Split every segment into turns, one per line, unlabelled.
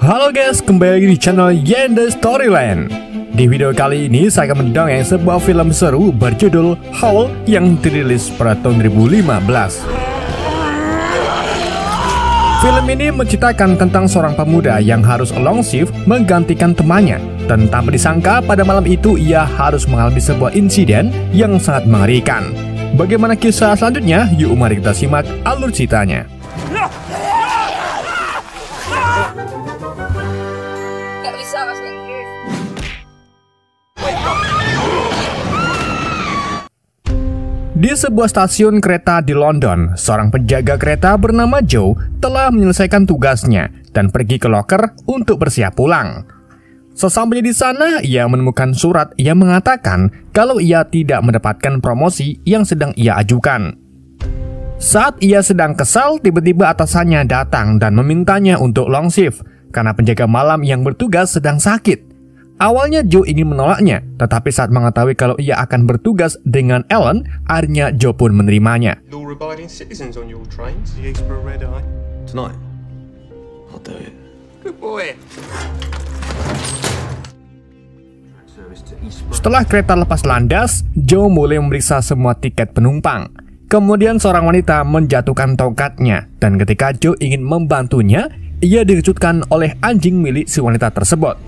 Halo guys, kembali lagi di channel Yende Storyland. Di video kali ini saya akan mendongeng sebuah film seru berjudul Howl yang dirilis pada tahun 2015. Film ini menceritakan tentang seorang pemuda yang harus long shift menggantikan temannya, dan tanpa disangka pada malam itu ia harus mengalami sebuah insiden yang sangat mengerikan. Bagaimana kisah selanjutnya? Yuk mari kita simak alur ceritanya. Di sebuah stasiun kereta di London, seorang penjaga kereta bernama Joe telah menyelesaikan tugasnya dan pergi ke loker untuk bersiap pulang. Sesampainya di sana, ia menemukan surat yang mengatakan kalau ia tidak mendapatkan promosi yang sedang ia ajukan. Saat ia sedang kesal, tiba-tiba atasannya datang dan memintanya untuk long shift karena penjaga malam yang bertugas sedang sakit. Awalnya Joe ingin menolaknya, tetapi saat mengetahui kalau ia akan bertugas dengan Ellen, akhirnya Joe pun menerimanya.
Law-abiding citizens on your trains. The East for a red eye.
Tonight, I'll do it.
Good boy.
Setelah kereta lepas landas, Joe mulai memeriksa semua tiket penumpang. Kemudian seorang wanita menjatuhkan tongkatnya, dan ketika Joe ingin membantunya, ia dikejutkan oleh anjing milik si wanita tersebut.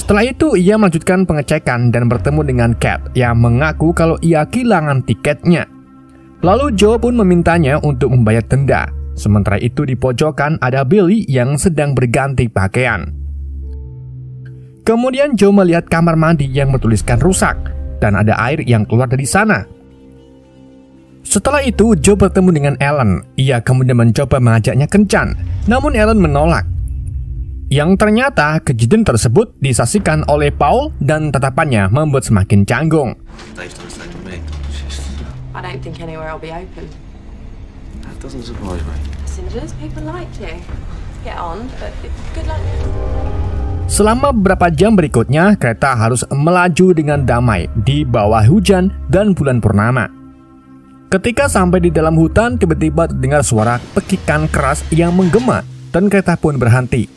Setelah itu, ia melanjutkan pengecekan dan bertemu dengan Cat yang mengaku kalau ia kehilangan tiketnya. Lalu Joe pun memintanya untuk membayar denda. Sementara itu di pojokan ada Billy yang sedang berganti pakaian. Kemudian Joe melihat kamar mandi yang bertuliskan rusak dan ada air yang keluar dari sana. Setelah itu Joe bertemu dengan Ellen. Ia kemudian mencoba mengajaknya kencan, namun Ellen menolak. Yang ternyata kejadian tersebut disaksikan oleh Paul dan tatapannya membuat semakin canggung.
Dave's done the same to me.
I don't think anywhere will be open.
That doesn't surprise me.
Passengers, people like you. Get on, but good luck.
Selama beberapa jam berikutnya, kereta harus melaju dengan damai di bawah hujan dan bulan purnama. Ketika sampai di dalam hutan, tiba-tiba terdengar suara pekikan keras yang menggema dan kereta pun berhenti.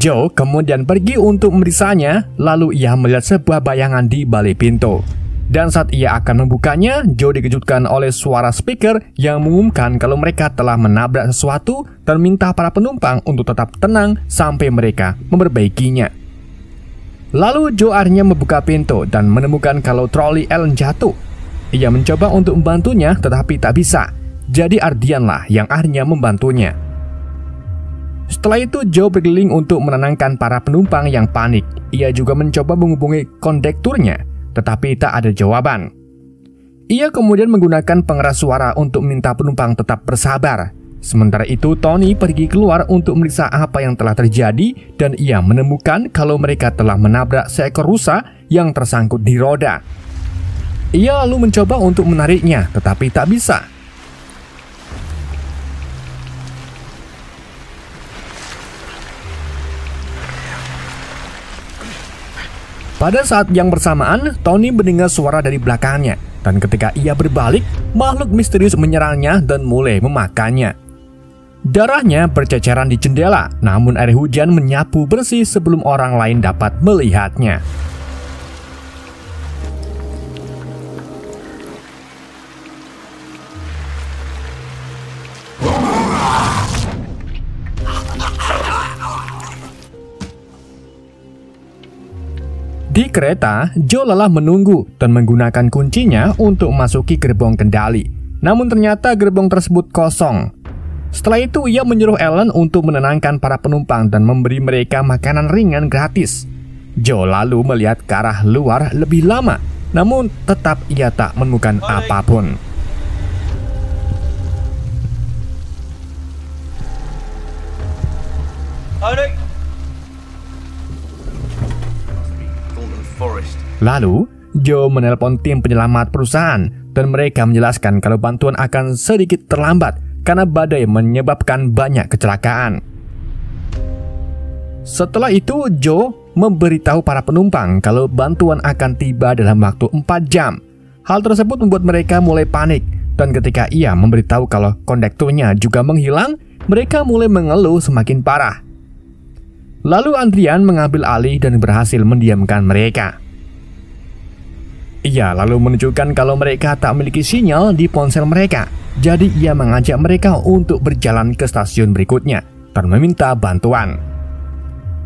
Joe kemudian pergi untuk memeriksanya, lalu ia melihat sebuah bayangan di balik pintu. Dan saat ia akan membukanya, Joe dikejutkan oleh suara speaker yang mengumumkan kalau mereka telah menabrak sesuatu dan minta para penumpang untuk tetap tenang sampai mereka memperbaikinya. Lalu Joe akhirnya membuka pintu dan menemukan kalau troli Ellen jatuh. Ia mencoba untuk membantunya tetapi tak bisa. Jadi Ardianlah yang akhirnya membantunya. Setelah itu Joe berkeliling untuk menenangkan para penumpang yang panik. Ia juga mencoba menghubungi kondekturnya, tetapi tak ada jawaban. Ia kemudian menggunakan pengeras suara untuk meminta penumpang tetap bersabar. Sementara itu Tony pergi keluar untuk meriksa apa yang telah terjadi, dan ia menemukan kalau mereka telah menabrak seekor rusa yang tersangkut di roda. Ia lalu mencoba untuk menariknya, tetapi tak bisa. Pada saat yang bersamaan, Tony mendengar suara dari belakangnya, dan ketika ia berbalik, makhluk misterius menyerangnya dan mulai memakannya. Darahnya berceceran di jendela, namun air hujan menyapu bersih sebelum orang lain dapat melihatnya. Di kereta, Joe lelah menunggu dan menggunakan kuncinya untuk memasuki gerbong kendali. Namun ternyata gerbong tersebut kosong. Setelah itu ia menyuruh Ellen untuk menenangkan para penumpang dan memberi mereka makanan ringan gratis. Joe lalu melihat ke arah luar lebih lama, namun tetap ia tak menemukan apapun. Lalu, Joe menelpon tim penyelamat perusahaan dan mereka menjelaskan kalau bantuan akan sedikit terlambat karena badai menyebabkan banyak kecelakaan. Setelah itu, Joe memberitahu para penumpang kalau bantuan akan tiba dalam waktu 4 jam. Hal tersebut membuat mereka mulai panik, dan ketika ia memberitahu kalau kondekturnya juga menghilang, mereka mulai mengeluh semakin parah. Lalu Adrian mengambil alih dan berhasil mendiamkan mereka. Ia lalu menunjukkan kalau mereka tak memiliki sinyal di ponsel mereka. Jadi ia mengajak mereka untuk berjalan ke stasiun berikutnya dan meminta bantuan.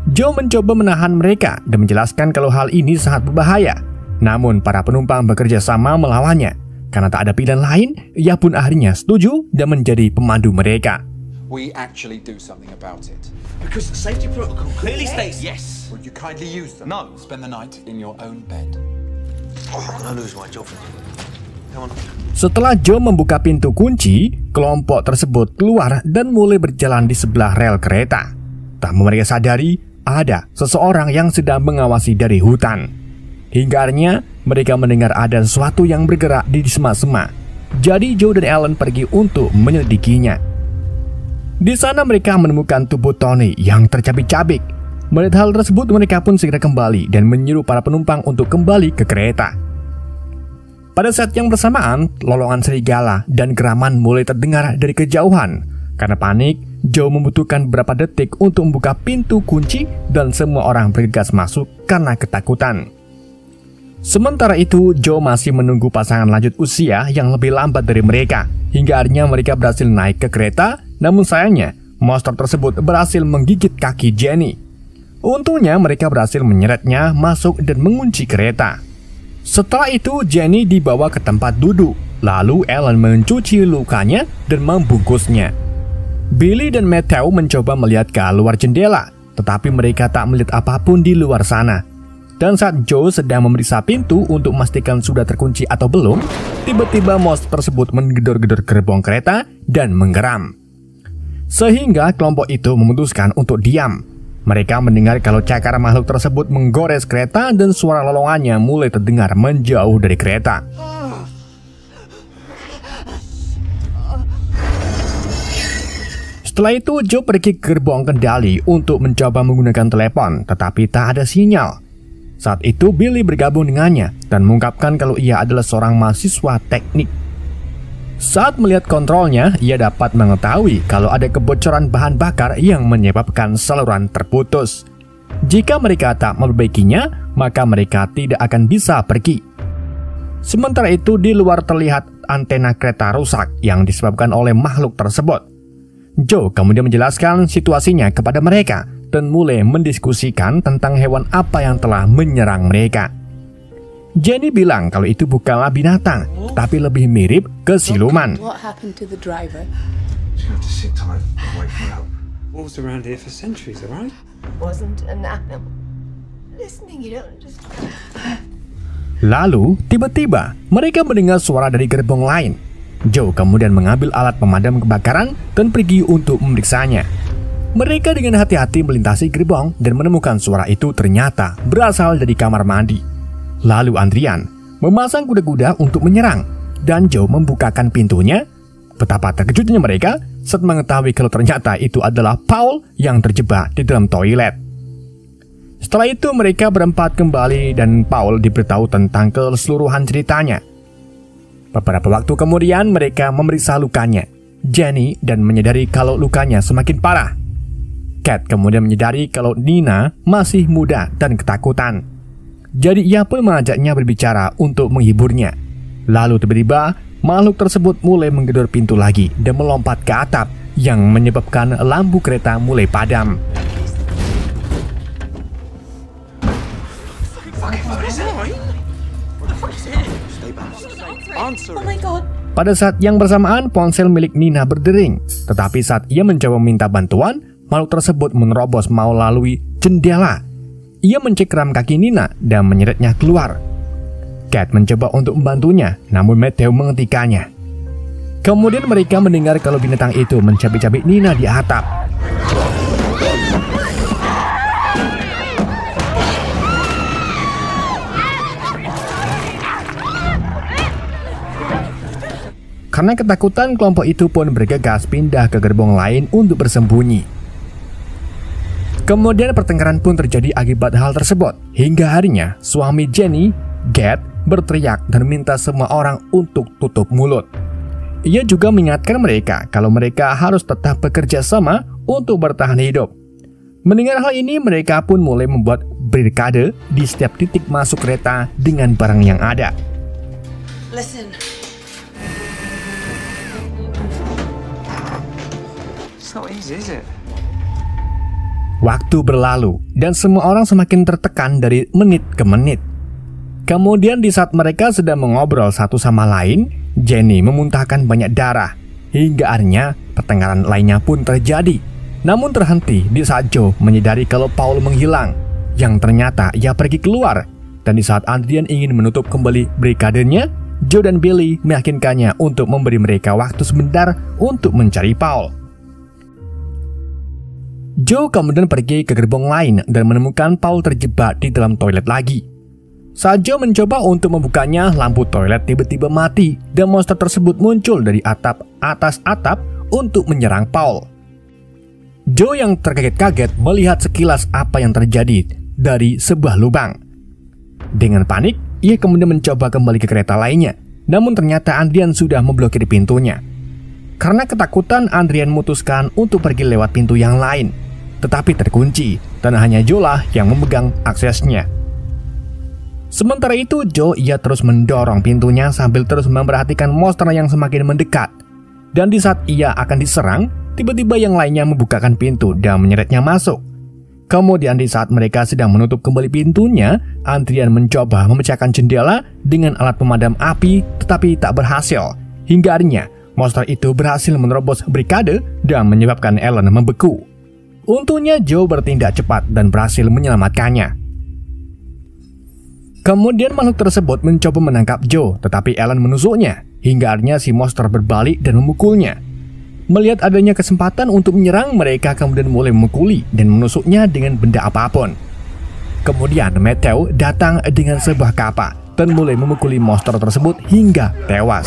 Joe mencoba menahan mereka dan menjelaskan kalau hal ini sangat berbahaya. Namun para penumpang bekerja sama melawannya. Karena tak ada pilihan lain, ia pun akhirnya setuju dan menjadi pemandu mereka.
We actually do something about it.
Because the safety protocol clearly states
Yes. Would you kindly use them? No. Spend the night in your own bed.
I'm gonna lose my job. Come on.
Setelah Joe membuka pintu kunci, kelompok tersebut keluar dan mulai berjalan di sebelah rel kereta. Tanpa mereka sadari, ada seseorang yang sedang mengawasi dari hutan. Hingga akhirnya mereka mendengar ada sesuatu yang bergerak di semak-semak. Jadi Joe dan Ellen pergi untuk menyelidikinya. Di sana mereka menemukan tubuh Tony yang tercabik-cabik. Melihat hal tersebut, mereka pun segera kembali dan menyuruh para penumpang untuk kembali ke kereta. Pada saat yang bersamaan, lolongan serigala dan geraman mulai terdengar dari kejauhan. Karena panik, Joe membutuhkan beberapa detik untuk membuka pintu kunci dan semua orang bergegas masuk karena ketakutan. Sementara itu, Joe masih menunggu pasangan lanjut usia yang lebih lambat dari mereka. Hingga akhirnya mereka berhasil naik ke kereta, namun sayangnya, monster tersebut berhasil menggigit kaki Jenny. Untungnya mereka berhasil menyeretnya masuk dan mengunci kereta. Setelah itu, Jenny dibawa ke tempat duduk. Lalu Ellen mencuci lukanya dan membungkusnya. Billy dan Matthew mencoba melihat ke luar jendela, tetapi mereka tak melihat apapun di luar sana. Dan saat Joe sedang memeriksa pintu untuk memastikan sudah terkunci atau belum, tiba-tiba monster tersebut menggedor-gedor gerbong kereta dan menggeram. Sehingga kelompok itu memutuskan untuk diam. Mereka mendengar kalau cakar makhluk tersebut menggores kereta dan suara lolongannya mulai terdengar menjauh dari kereta. Setelah itu, Joe pergi ke gerbong kendali untuk mencoba menggunakan telepon, tetapi tak ada sinyal. Saat itu, Billy bergabung dengannya dan mengungkapkan kalau ia adalah seorang mahasiswa teknik. Saat melihat kontrolnya, ia dapat mengetahui kalau ada kebocoran bahan bakar yang menyebabkan saluran terputus. Jika mereka tak memperbaikinya, maka mereka tidak akan bisa pergi. Sementara itu, di luar terlihat antena kereta rusak yang disebabkan oleh makhluk tersebut. Joe kemudian menjelaskan situasinya kepada mereka dan mulai mendiskusikan tentang hewan apa yang telah menyerang mereka. Jenny bilang kalau itu bukanlah binatang, tapi lebih mirip ke siluman.
What happened to the driver?
Just have to sit tight and wait for help.
Wolves around here for centuries, alright?
Wasn't an animal. Listening, you don't just...
Lalu, tiba-tiba mereka mendengar suara dari gerbong lain. Joe kemudian mengambil alat pemadam kebakaran dan pergi untuk memeriksanya. Mereka dengan hati-hati melintasi gerbong dan menemukan suara itu ternyata berasal dari kamar mandi. Lalu Adrian memasang kuda-kuda untuk menyerang, dan Joe membukakan pintunya. Betapa terkejutnya mereka saat mengetahui kalau ternyata itu adalah Paul yang terjebak di dalam toilet. Setelah itu mereka berempat kembali dan Paul diberitahu tentang keseluruhan ceritanya. Beberapa waktu kemudian mereka memeriksa lukanya Jenny dan menyadari kalau lukanya semakin parah. Cat kemudian menyadari kalau Nina masih muda dan ketakutan. Jadi ia pun mengajaknya berbicara untuk menghiburnya. Lalu tiba-tiba makhluk tersebut mulai menggedor pintu lagi dan melompat ke atap yang menyebabkan lampu kereta mulai padam.
Oh my god.
Pada saat yang bersamaan ponsel milik Nina berdering. Tetapi saat ia mencoba meminta bantuan, makhluk tersebut menerobos melalui jendela. Ia mencengkeram kaki Nina dan menyeretnya keluar. Cat mencoba untuk membantunya, namun Matthew menghentikannya. Kemudian mereka mendengar kalau binatang itu mencabik-cabik Nina di atap. Karena ketakutan, kelompok itu pun bergegas pindah ke gerbong lain untuk bersembunyi. Kemudian pertengkaran pun terjadi akibat hal tersebut. Hingga harinya, suami Jenny, Gad, berteriak dan minta semua orang untuk tutup mulut. Ia juga mengingatkan mereka kalau mereka harus tetap bekerja sama untuk bertahan hidup. Mendengar hal ini, mereka pun mulai membuat barikade di setiap titik masuk kereta dengan barang yang ada.
Listen.
It's not easy, is it?
Waktu berlalu dan semua orang semakin tertekan dari menit ke menit. Kemudian di saat mereka sedang mengobrol satu sama lain, Jenny memuntahkan banyak darah. Hingga akhirnya pertengkaran lainnya pun terjadi. Namun terhenti di saat Joe menyadari kalau Paul menghilang, yang ternyata ia pergi keluar. Dan di saat Adrian ingin menutup kembali barikadenya, Joe dan Billy meyakinkannya untuk memberi mereka waktu sebentar untuk mencari Paul. Joe kemudian pergi ke gerbong lain dan menemukan Paul terjebak di dalam toilet lagi. Saat Joe mencoba untuk membukanya, lampu toilet tiba-tiba mati dan monster tersebut muncul dari atas atap untuk menyerang Paul. Joe yang terkaget-kaget melihat sekilas apa yang terjadi dari sebuah lubang. Dengan panik, ia kemudian mencoba kembali ke kereta lainnya, namun ternyata Adrian sudah memblokir pintunya. Karena ketakutan, Adrian memutuskan untuk pergi lewat pintu yang lain, tetapi terkunci dan hanya Joe lah yang memegang aksesnya. Sementara itu, ia terus mendorong pintunya sambil terus memperhatikan monster yang semakin mendekat. Dan di saat ia akan diserang, tiba-tiba yang lainnya membukakan pintu dan menyeretnya masuk. Kemudian di saat mereka sedang menutup kembali pintunya, Adrian mencoba memecahkan jendela dengan alat pemadam api, tetapi tak berhasil. Hingga akhirnya monster itu berhasil menerobos barikade dan menyebabkan Ellen membeku. Untungnya Joe bertindak cepat dan berhasil menyelamatkannya. Kemudian makhluk tersebut mencoba menangkap Joe, tetapi Ellen menusuknya. Hingga akhirnya si monster berbalik dan memukulnya. Melihat adanya kesempatan untuk menyerang, mereka kemudian mulai memukuli dan menusuknya dengan benda apapun. Kemudian Matthew datang dengan sebuah kapak dan mulai memukuli monster tersebut hingga tewas.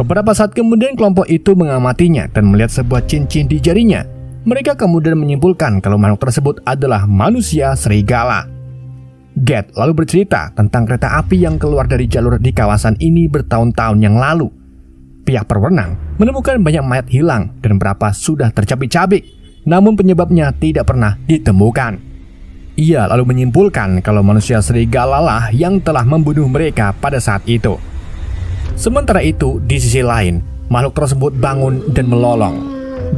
Beberapa saat kemudian kelompok itu mengamatinya dan melihat sebuah cincin di jarinya. Mereka kemudian menyimpulkan kalau makhluk tersebut adalah manusia serigala. Gad lalu bercerita tentang kereta api yang keluar dari jalur di kawasan ini bertahun-tahun yang lalu. Pihak berwenang menemukan banyak mayat hilang dan beberapa sudah tercabik-cabik, namun penyebabnya tidak pernah ditemukan. Ia lalu menyimpulkan kalau manusia serigala lah yang telah membunuh mereka pada saat itu. Sementara itu, di sisi lain, makhluk tersebut bangun dan melolong.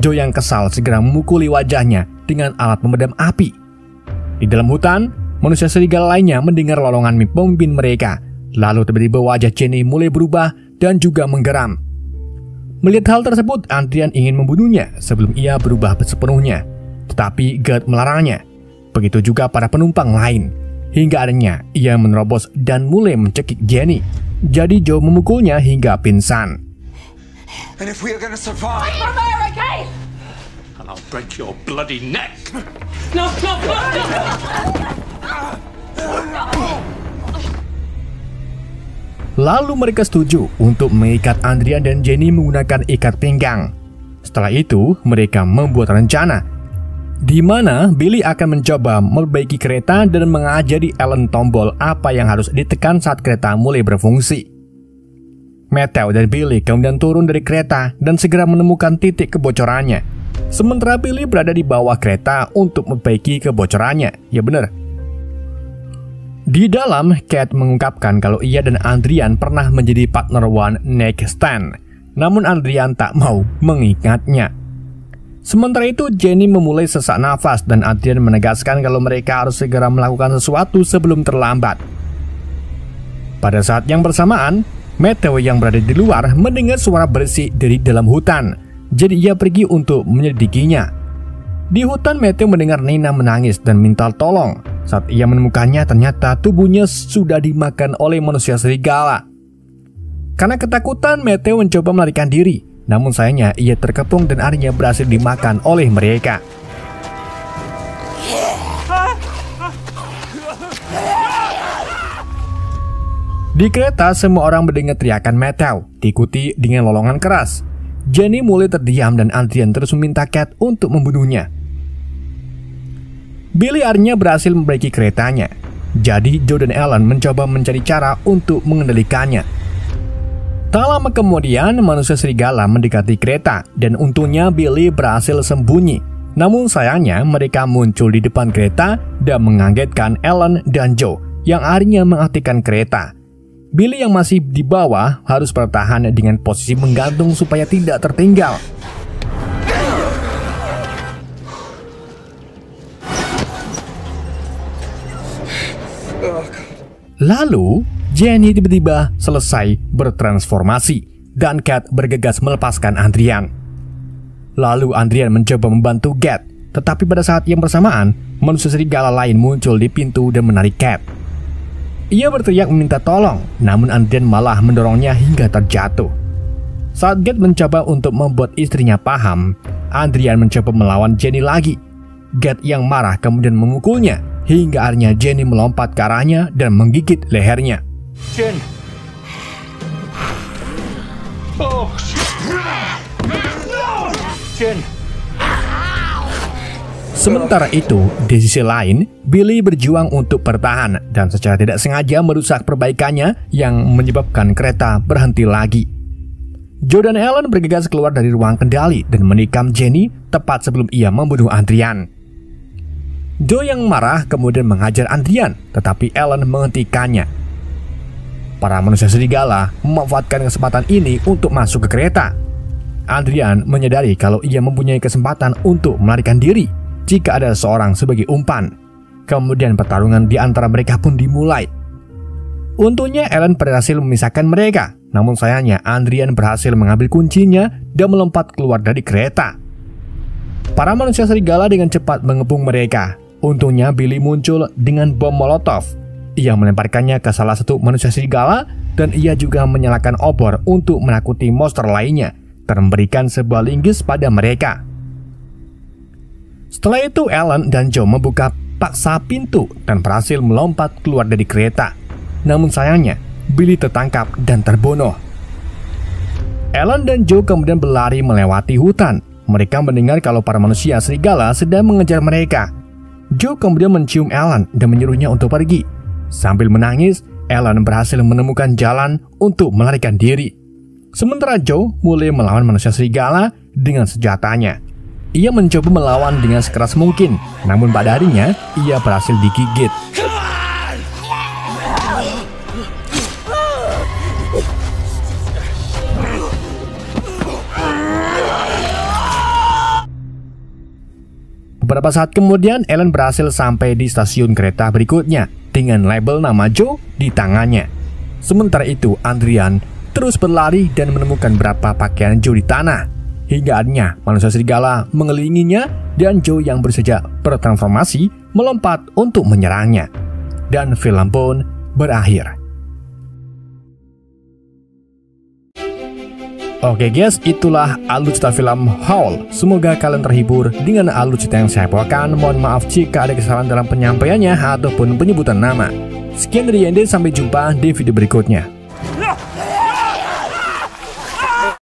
Joe yang kesal segera memukuli wajahnya dengan alat pemadam api. Di dalam hutan, manusia serigala lainnya mendengar lolongan pemimpin mereka. Lalu tiba-tiba wajah Jenny mulai berubah dan juga menggeram. Melihat hal tersebut, Adrian ingin membunuhnya sebelum ia berubah sepenuhnya. Tetapi Gad melarangnya. Begitu juga para penumpang lain. Hingga akhirnya ia menerobos dan mulai mencekik Jenny. Jadi Joe memukulnya hingga pingsan.
And if we are going to survive,
Okay.
And I'll break your bloody neck.
No, no, no, no.
Lalu mereka setuju untuk mengikat Adrian dan Jenny menggunakan ikat pinggang. Setelah itu, mereka membuat rencana di mana Billy akan mencoba memperbaiki kereta dan mengajari Ellen tombol apa yang harus ditekan saat kereta mulai berfungsi. Matthew dan Billy kemudian turun dari kereta dan segera menemukan titik kebocorannya. Sementara Billy berada di bawah kereta untuk memperbaiki kebocorannya. Ya benar. Di dalam, Kat mengungkapkan kalau ia dan Adrian pernah menjadi partner one night stand. Namun Adrian tak mau mengingatnya. Sementara itu, Jenny memulai sesak nafas dan Adrian menegaskan kalau mereka harus segera melakukan sesuatu sebelum terlambat. Pada saat yang bersamaan, Matthew yang berada di luar mendengar suara berisik dari dalam hutan. Jadi ia pergi untuk menyelidikinya. Di hutan, Matthew mendengar Nina menangis dan minta tolong. Saat ia menemukannya, ternyata tubuhnya sudah dimakan oleh manusia serigala. Karena ketakutan, Matthew mencoba melarikan diri. Namun sayangnya ia terkepung dan akhirnya berhasil dimakan oleh mereka. Di kereta, semua orang mendengar teriakan Matthew, diikuti dengan lolongan keras. Jenny mulai terdiam dan Adrian terus meminta Cat untuk membunuhnya. Billy akhirnya berhasil memperbaiki keretanya. Jadi Joe dan Ellen mencoba mencari cara untuk mengendalikannya. Tak lama kemudian, manusia serigala mendekati kereta dan untungnya Billy berhasil sembunyi. Namun sayangnya mereka muncul di depan kereta dan mengagetkan Ellen dan Joe yang akhirnya mengaktifkan kereta. Billy yang masih di bawah harus bertahan dengan posisi menggantung supaya tidak tertinggal. Lalu, Jenny tiba-tiba selesai bertransformasi dan Cat bergegas melepaskan Adrian. Lalu Adrian mencoba membantu Cat, tetapi pada saat yang bersamaan, manusia serigala lain muncul di pintu dan menarik Cat. Ia berteriak meminta tolong, namun Adrian malah mendorongnya hingga terjatuh. Saat Cat mencoba untuk membuat istrinya paham, Adrian mencoba melawan Jenny lagi. Cat yang marah kemudian memukulnya, hingga akhirnya Jenny melompat ke arahnya dan menggigit lehernya.
Jen. Oh, Jen.
Sementara itu, di sisi lain, Billy berjuang untuk bertahan dan secara tidak sengaja merusak perbaikannya yang menyebabkan kereta berhenti lagi. Joe dan Ellen bergegas keluar dari ruang kendali dan menikam Jenny tepat sebelum ia membunuh Adrian. Joe yang marah kemudian menghajar Adrian, tetapi Ellen menghentikannya. Para manusia serigala memanfaatkan kesempatan ini untuk masuk ke kereta. Adrian menyadari kalau ia mempunyai kesempatan untuk melarikan diri jika ada seorang sebagai umpan. Kemudian pertarungan di antara mereka pun dimulai. Untungnya Ellen berhasil memisahkan mereka, namun sayangnya Adrian berhasil mengambil kuncinya dan melompat keluar dari kereta. Para manusia serigala dengan cepat mengepung mereka. Untungnya Billy muncul dengan bom molotov. Ia melemparkannya ke salah satu manusia serigala dan ia juga menyalakan obor untuk menakuti monster lainnya dan memberikan sebuah linggis pada mereka. Setelah itu Ellen dan Joe membuka paksa pintu dan berhasil melompat keluar dari kereta. Namun sayangnya Billy tertangkap dan terbunuh. Ellen dan Joe kemudian berlari melewati hutan. Mereka mendengar kalau para manusia serigala sedang mengejar mereka. Joe kemudian mencium Ellen dan menyuruhnya untuk pergi. Sambil menangis, Ellen berhasil menemukan jalan untuk melarikan diri. Sementara Joe mulai melawan manusia serigala dengan senjatanya. Ia mencoba melawan dengan sekeras mungkin, namun pada harinya ia berhasil digigit. Beberapa saat kemudian, Ellen berhasil sampai di stasiun kereta berikutnya dengan label nama Joe di tangannya. Sementara itu, Adrian terus berlari dan menemukan beberapa pakaian Joe di tanah. Hingga akhirnya manusia serigala mengelilinginya dan Joe yang baru saja bertransformasi melompat untuk menyerangnya. Dan film pun berakhir. Oke guys, itulah alur cerita film Howl. Semoga kalian terhibur dengan alur cerita yang saya bawakan. Mohon maaf jika ada kesalahan dalam penyampaiannya ataupun penyebutan nama. Sekian dari Yende, sampai jumpa di video berikutnya.